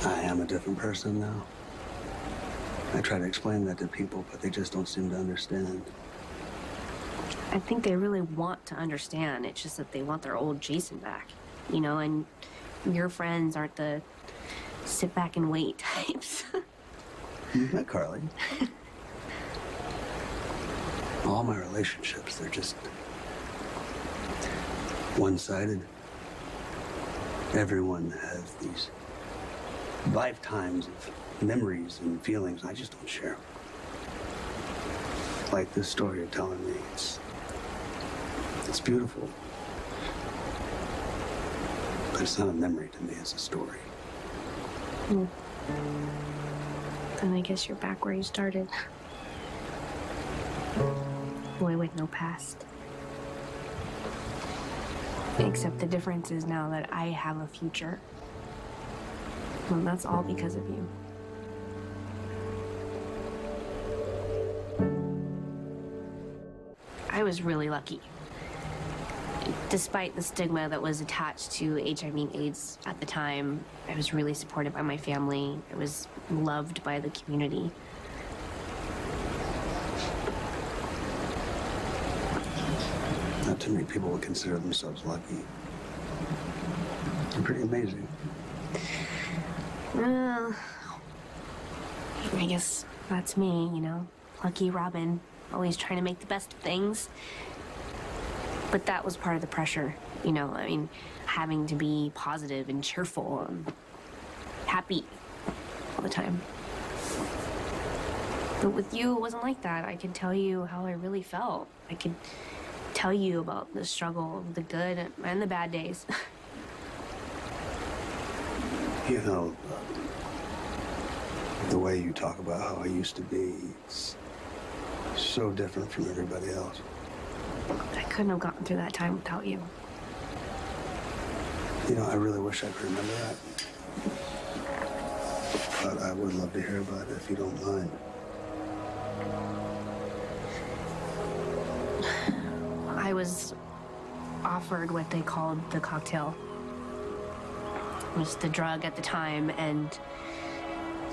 I am a different person now. I try to explain that to people, but they just don't seem to understand. I think they really want to understand. It's just that they want their old Jason back, you know, and your friends aren't the sit back and wait types. You've met Carly. All my relationships, they're just one-sided. Everyone has these lifetimes of memories and feelings. I just don't share them. Like this story you're telling me, it's beautiful. But it's not a memory to me, it's a story. Hmm. Then I guess you're back where you started. Boy with no past. Except the difference is now that I have a future. And that's all because of you. I was really lucky. Despite the stigma that was attached to HIV and AIDS at the time, I was really supported by my family. I was loved by the community. Not too many people would consider themselves lucky. You're pretty amazing. Well, I guess that's me, you know. Lucky Robin, always trying to make the best of things. But that was part of the pressure, you know. I mean, having to be positive and cheerful and happy all the time. But with you, it wasn't like that. I could tell you how I really felt. I could tell you about the struggle, the good and the bad days. You know, the way you talk about how I used to be, it's so different from everybody else. I couldn't have gotten through that time without you. You know, I really wish I could remember that. But I would love to hear about it if you don't mind. I was offered what they called the cocktail. It was the drug at the time, and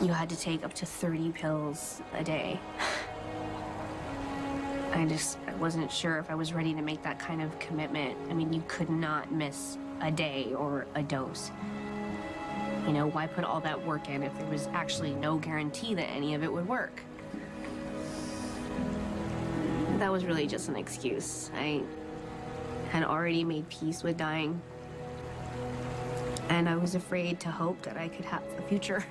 you had to take up to 30 pills a day. I wasn't sure if I was ready to make that kind of commitment. I mean, you could not miss a day or a dose. You know, why put all that work in if there was actually no guarantee that any of it would work? That was really just an excuse. I had already made peace with dying. And I was afraid to hope that I could have a future.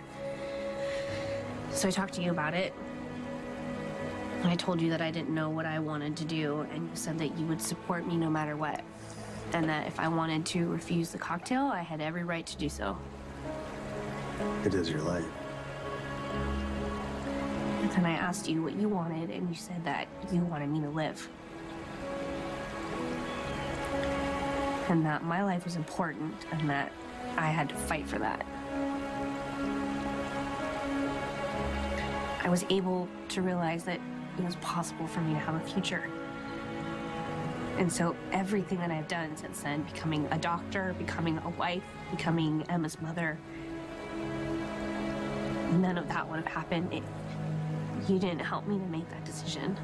So I talked to you about it. And I told you that I didn't know what I wanted to do, and you said that you would support me no matter what. And that if I wanted to refuse the cocktail, I had every right to do so. It is your life. And then I asked you what you wanted, and you said that you wanted me to live. And that my life was important, and that I had to fight for that. I was able to realize that it was possible for me to have a future. And so everything that I've done since then, becoming a doctor, becoming a wife, becoming Emma's mother, none of that would have happened if you didn't help me to make that decision.